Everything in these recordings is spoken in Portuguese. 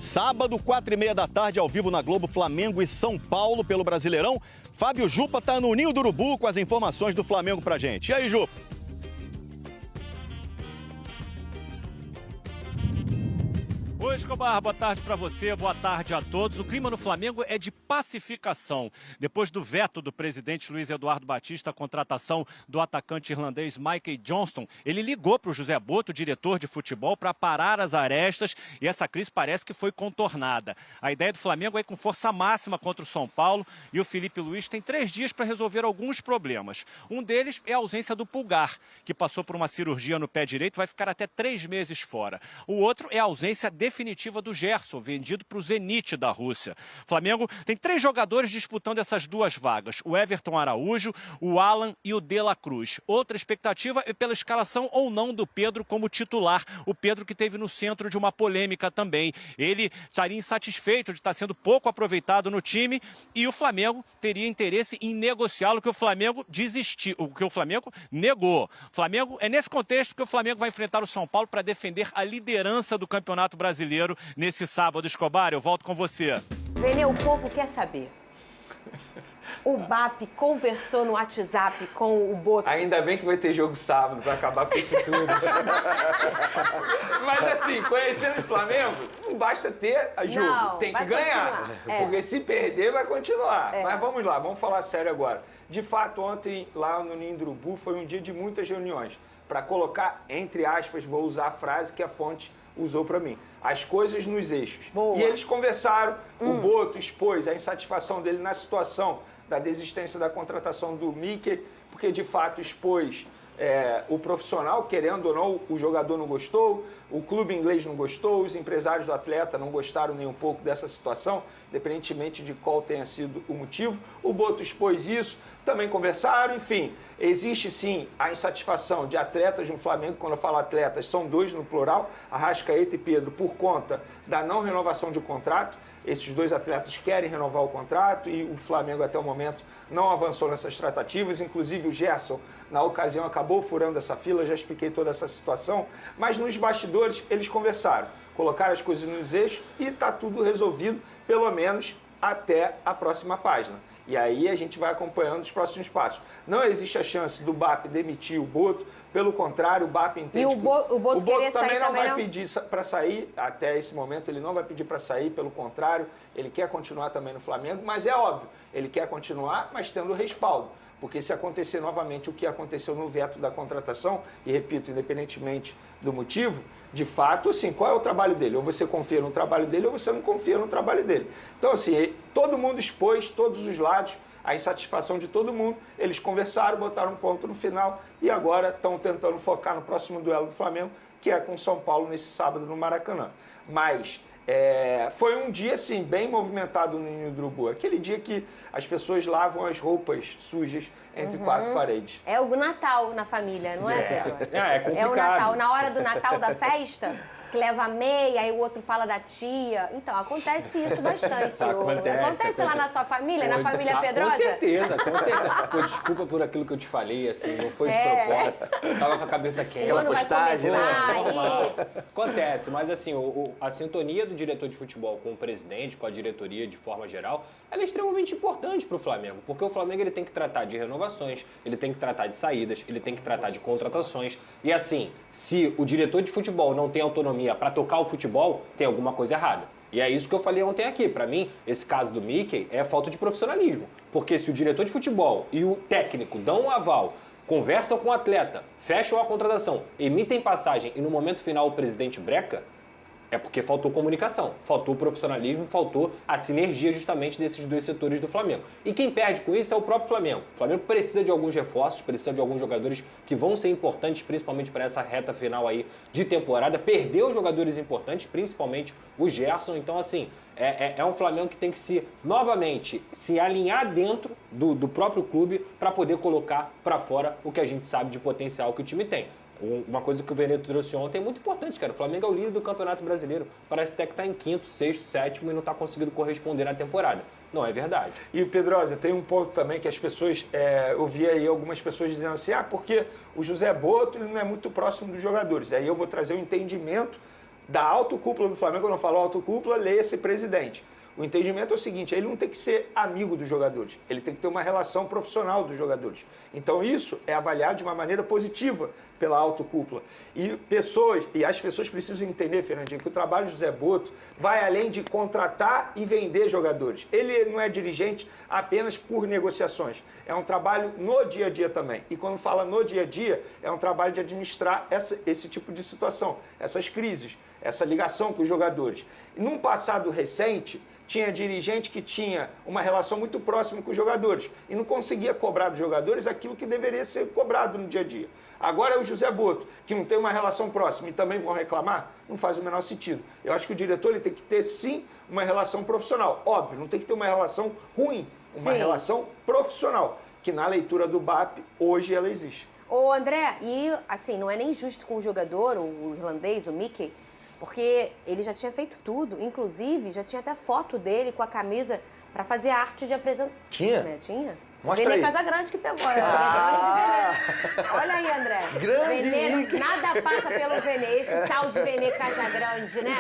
Sábado, 4h30 da tarde, ao vivo na Globo, Flamengo e São Paulo pelo Brasileirão. Fábio Jupa tá no Ninho do Urubu com as informações do Flamengo pra gente. E aí, Jupa? Oi, Escobar, boa tarde para você, boa tarde a todos. O clima no Flamengo é de pacificação. Depois do veto do presidente Luiz Eduardo Batista à contratação do atacante irlandês Michael Johnston, ele ligou para o José Boto, diretor de futebol, para parar as arestas e essa crise parece que foi contornada. A ideia do Flamengo é ir com força máxima contra o São Paulo e o Felipe Luiz tem 3 dias para resolver alguns problemas. Um deles é a ausência do Pulgar, que passou por uma cirurgia no pé direito e vai ficar até 3 meses fora. O outro é a ausência definitiva do Gerson, vendido para o Zenit da Rússia. O Flamengo tem 3 jogadores disputando essas 2 vagas, o Everton Araújo, o Alan e o De La Cruz. Outra expectativa é pela escalação ou não do Pedro como titular. O Pedro que esteve no centro de uma polêmica também. Ele estaria insatisfeito de estar sendo pouco aproveitado no time e o Flamengo teria interesse em negociá-lo, que o Flamengo desistiu, o que o Flamengo negou. O Flamengo, é nesse contexto que o Flamengo vai enfrentar o São Paulo para defender a liderança do Campeonato Brasileiro nesse sábado. Escobar, eu volto com você. Vene, o povo quer saber. O BAP conversou no WhatsApp com o Boto. Ainda bem que vai ter jogo sábado para acabar com isso tudo. Mas assim, conhecendo o Flamengo, não basta ter a jogo, Não, tem que vai ganhar. continuar. Porque se perder, vai continuar. É. Mas vamos lá, vamos falar sério agora. De fato, ontem, lá no Ninho do Urubu, foi um dia de muitas reuniões. Para colocar, entre aspas, vou usar a frase que a fonte usou para mim, as coisas nos eixos. Boa. E eles conversaram, o Boto expôs a insatisfação dele na situação da desistência da contratação do Mickey, porque de fato expôs o profissional, querendo ou não, o jogador não gostou, o clube inglês não gostou, os empresários do atleta não gostaram nem um pouco dessa situação, independentemente de qual tenha sido o motivo. O Boto expôs isso, também conversaram, enfim, existe sim a insatisfação de atletas no Flamengo. Quando eu falo atletas, são 2 no plural, Arrascaeta e Pedro, por conta da não renovação de contrato. Esses 2 atletas querem renovar o contrato e o Flamengo até o momento não avançou nessas tratativas, inclusive o Gerson, na ocasião, acabou furando essa fila, já expliquei toda essa situação, mas nos bastidores eles conversaram, colocaram as coisas nos eixos e está tudo resolvido, pelo menos até a próxima página. E aí a gente vai acompanhando os próximos passos. Não existe a chance do BAP demitir o Boto, pelo contrário, o BAP entende E o Boto queria também sair não também vai não? pedir para sair, até esse momento ele não vai pedir para sair, pelo contrário, ele quer continuar também no Flamengo, mas é óbvio, ele quer continuar, mas tendo respaldo. Porque se acontecer novamente o que aconteceu no veto da contratação, e repito, independentemente do motivo, de fato, assim, qual é o trabalho dele? Ou você confia no trabalho dele ou você não confia no trabalho dele. Então, assim, todo mundo expôs, todos os lados, a insatisfação de todo mundo, eles conversaram, botaram um ponto no final e agora estão tentando focar no próximo duelo do Flamengo, que é com São Paulo nesse sábado no Maracanã. Mas foi um dia, assim, bem movimentado no Ninho do Urubu. Aquele dia que as pessoas lavam as roupas sujas entre 4 paredes. É o Natal na família, não é, Pedro? É complicado. É o Natal. Na hora do Natal da festa, que leva a meia, aí o outro fala da tia. Então, acontece isso bastante. Acontece lá na sua família, na família Pedrosa? Com certeza, com certeza. Pô, desculpa por aquilo que eu te falei, assim, não foi de propósito. Tava com a cabeça quente. O ano vai começar aí. Acontece, mas assim, a sintonia do diretor de futebol com o presidente, com a diretoria de forma geral, ela é extremamente importante para o Flamengo, porque o Flamengo ele tem que tratar de renovações, ele tem que tratar de saídas, ele tem que tratar de contratações. E assim, se o diretor de futebol não tem autonomia para tocar o futebol, tem alguma coisa errada. E é isso que eu falei ontem aqui. Para mim, esse caso do Mickey é falta de profissionalismo. Porque se o diretor de futebol e o técnico dão um aval, conversam com o atleta, fecham a contratação, emitem passagem e no momento final o presidente breca, é porque faltou comunicação, faltou profissionalismo, faltou a sinergia justamente desses 2 setores do Flamengo. E quem perde com isso é o próprio Flamengo. O Flamengo precisa de alguns reforços, precisa de alguns jogadores que vão ser importantes, principalmente para essa reta final aí de temporada. Perdeu jogadores importantes, principalmente o Gerson. Então, assim, é um Flamengo que tem que novamente se alinhar dentro do próprio clube para poder colocar para fora o que a gente sabe de potencial que o time tem. Uma coisa que o Veneto trouxe ontem é muito importante, cara. O Flamengo é o líder do Campeonato Brasileiro. Parece até que está em 5º, 6º, 7º e não está conseguindo corresponder na temporada. Não é verdade. E, Pedrosa, tem um ponto também que as pessoas... eu vi aí algumas pessoas dizendo assim, porque o José Boto ele não é muito próximo dos jogadores. Aí eu vou trazer o entendimento da autocúpula do Flamengo, quando eu falo autocúpula, leia-se presidente. O entendimento é o seguinte, ele não tem que ser amigo dos jogadores, ele tem que ter uma relação profissional dos jogadores. Então isso é avaliado de uma maneira positiva pela autocúpula. E as pessoas precisam entender, Fernandinho, que o trabalho do José Botto vai além de contratar e vender jogadores. Ele não é dirigente apenas por negociações, é um trabalho no dia a dia também. E quando fala no dia a dia, é um trabalho de administrar esse tipo de situação, essas crises, essa ligação com os jogadores. E num passado recente, tinha dirigente que tinha uma relação muito próxima com os jogadores e não conseguia cobrar dos jogadores aquilo que deveria ser cobrado no dia a dia. Agora é o José Botto, que não tem uma relação próxima e também vão reclamar, não faz o menor sentido. Eu acho que o diretor ele tem que ter, sim, uma relação profissional. Óbvio, não tem que ter uma relação ruim, uma relação profissional, que na leitura do BAP, hoje ela existe. Ô, André, e assim, não é nem justo com o jogador, o irlandês, o Mickey, porque ele já tinha feito tudo, inclusive já tinha até foto dele com a camisa para fazer a arte de apresentação. Tinha? Né? Tinha. Mostra aí. Casagrande que pegou. Olha aí, André. Grande Vene, nada passa pelo Vene, esse tal de Vene Casagrande, né?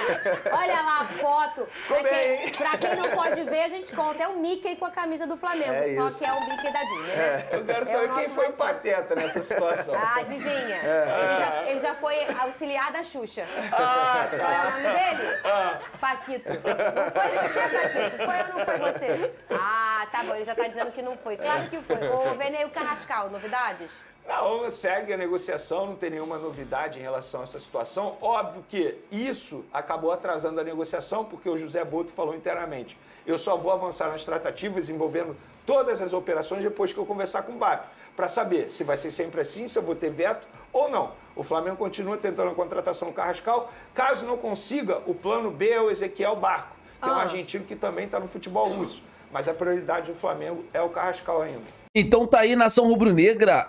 Olha lá a foto. Pra quem não pode ver, a gente conta. É o Mickey com a camisa do Flamengo, só que é o Mickey da Disney, né? Eu quero saber quem foi o pateta nessa situação. Ah, adivinha? Ele já foi auxiliar da Xuxa. Qual é o nome dele? Paquito. Não foi você, Paquito? Foi ou não foi você? Ah, tá bom, ele já tá dizendo que não foi. Claro que foi. O Vene e o Carrascal, novidades? Não, segue a negociação, não tem nenhuma novidade em relação a essa situação. Óbvio que isso acabou atrasando a negociação, porque o José Botto falou internamente. Eu só vou avançar nas tratativas envolvendo todas as operações depois que eu conversar com o BAP, para saber se vai ser sempre assim, se eu vou ter veto ou não. O Flamengo continua tentando a contratação do Carrascal. Caso não consiga, o plano B é o Ezequiel Barco, que é um argentino que também está no futebol russo. Mas a prioridade do Flamengo é o Carrascal ainda. Então tá aí, nação rubro-negra,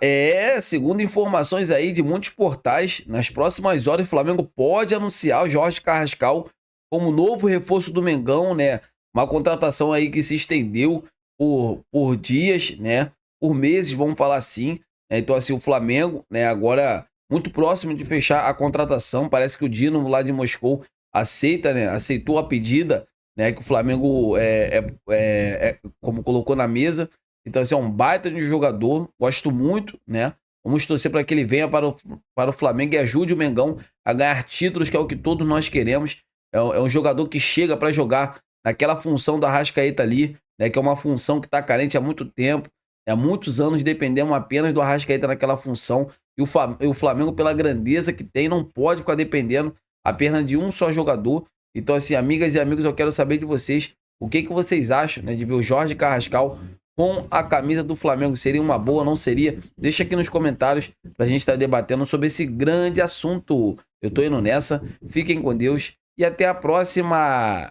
segundo informações aí de muitos portais, nas próximas horas o Flamengo pode anunciar o Jorge Carrascal como novo reforço do Mengão, né? Uma contratação aí que se estendeu por dias, né? Por meses, vamos falar assim. Então assim, o Flamengo, né, agora muito próximo de fechar a contratação, parece que o Dino lá de Moscou aceitou a pedida, né, que o Flamengo como colocou na mesa. Então, assim, é um baita de um jogador, gosto muito, né? Vamos torcer para que ele venha para o Flamengo e ajude o Mengão a ganhar títulos, que é o que todos nós queremos. É um jogador que chega para jogar naquela função da Arrascaeta ali, né? Que é uma função que está carente há muito tempo, há muitos anos dependemos apenas do Arrascaeta naquela função. E o Flamengo, pela grandeza que tem, não pode ficar dependendo apenas de um só jogador. Então, assim, amigas e amigos, eu quero saber de vocês o que vocês acham, né, de ver o Jorge Carrascal com a camisa do Flamengo. Seria uma boa, não seria? Deixa aqui nos comentários pra gente estar debatendo sobre esse grande assunto. Eu tô indo nessa, fiquem com Deus e até a próxima!